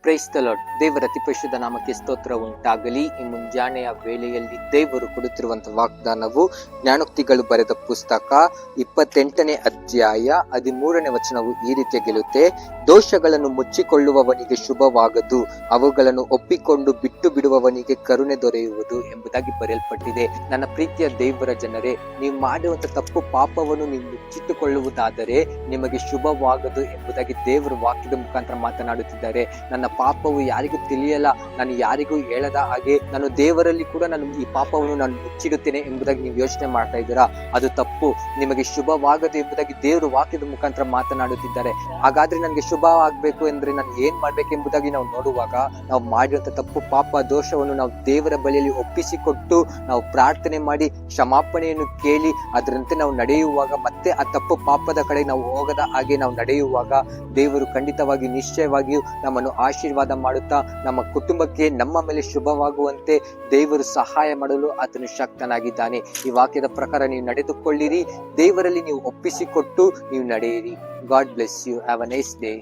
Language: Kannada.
Praise the lord. ದೇವರ ಅತಿ ಪರಿಶುದ್ಧ ನಾಮಕ್ಕೆ ಸ್ತೋತ್ರ ಉಂಟಾಗಲಿ. ಈ ಮುಂಜಾನೆಯ ವೇಳೆಯಲ್ಲಿ ದೇವರು ಕೊಡುತ್ತಿರುವಂತಹ ವಾಗ್ದಾನವು ಜ್ಞಾನೋಕ್ತಿಗಳು ಬರೆದ ಪುಸ್ತಕ 28ನೇ ಅಧ್ಯಾಯ 13ನೇ ವಚನವು ಈ ರೀತಿಯ ಗೆಲ್ಲುತ್ತೆ. ದೋಷಗಳನ್ನು ಮುಚ್ಚಿಕೊಳ್ಳುವವನಿಗೆ ಶುಭವಾಗದು, ಅವುಗಳನ್ನು ಒಪ್ಪಿಕೊಂಡು ಬಿಟ್ಟು ಬಿಡುವವನಿಗೆ ಕರುಣೆ ದೊರೆಯುವುದು ಎಂಬುದಾಗಿ ಬರೆಯಲ್ಪಟ್ಟಿದೆ. ನನ್ನ ಪ್ರೀತಿಯ ದೇವರ ಜನರೇ, ನೀವು ಮಾಡುವಂತ ತಪ್ಪು ಪಾಪವನ್ನು ನೀವು ಮುಚ್ಚಿಟ್ಟುಕೊಳ್ಳುವುದಾದರೆ ನಿಮಗೆ ಶುಭವಾಗದು ಎಂಬುದಾಗಿ ದೇವರು ವಾಕ್ಯದ ಮುಖಾಂತರ ಮಾತನಾಡುತ್ತಿದ್ದಾರೆ. ನನ್ನ ಪಾಪವು ಯಾರಿಗೂ ತಿಳಿಯಲ್ಲ, ನಾನು ಯಾರಿಗೂ ಹೇಳದ ಹಾಗೆ ನಾನು ದೇವರಲ್ಲಿ ಕೂಡ ನಾನು ಈ ಪಾಪವನ್ನು ನಾನು ಮುಚ್ಚಿಡುತ್ತೇನೆ ಎಂಬುದಾಗಿ ನೀವು ಯೋಚನೆ ಮಾಡ್ತಾ ಇದ್ದೀರಾ, ಅದು ತಪ್ಪು. ನಿಮಗೆ ಶುಭವಾಗದು ಎಂಬುದಾಗಿ ದೇವರು ವಾಕ್ಯದ ಮುಖಾಂತರ ಮಾತನಾಡುತ್ತಿದ್ದಾರೆ. ಹಾಗಾದ್ರೆ ನನಗೆ ಶುಭ ಆಗ್ಬೇಕು ಅಂದ್ರೆ ನಾನು ಏನ್ ಮಾಡ್ಬೇಕೆಂಬುದಾಗಿ ನಾವು ನೋಡುವಾಗ, ನಾವು ಮಾಡಿರುವಂತ ತಪ್ಪು ಪಾಪ ದೋಷವನ್ನು ನಾವು ದೇವರ ಬಳಿಯಲ್ಲಿ ಒಪ್ಪಿಸಿಕೊಟ್ಟು ನಾವು ಪ್ರಾರ್ಥನೆ ಮಾಡಿ ಕ್ಷಮಾಪಣೆಯನ್ನು ಕೇಳಿ ಅದರಂತೆ ನಾವು ನಡೆಯುವಾಗ, ಮತ್ತೆ ಆ ತಪ್ಪು ಪಾಪದ ಕಡೆ ನಾವು ಹೋಗದ ಹಾಗೆ ನಾವು ನಡೆಯುವಾಗ, ದೇವರು ಖಂಡಿತವಾಗಿ ನಿಶ್ಚಯವಾಗಿಯೂ ನಮ್ಮನ್ನು ಆಶೀರ್ವಾದ ಮಾಡುತ್ತಾ ನಮ್ಮ ಕುಟುಂಬಕ್ಕೆ ನಮ್ಮ ಮೇಲೆ ಶುಭವಾಗುವಂತೆ ದೇವರು ಸಹಾಯ ಮಾಡಲು ಆತನು ಶಕ್ತನಾಗಿದ್ದಾನೆ. ಈ ವಾಕ್ಯದ ಪ್ರಕಾರ ನೀವು ನಡೆದುಕೊಳ್ಳಿರಿ, ದೇವರಲ್ಲಿ ನೀವು ಒಪ್ಪಿಸಿಕೊಟ್ಟು ನೀವು ನಡೆಯಿರಿ. God bless you. Have a nice day.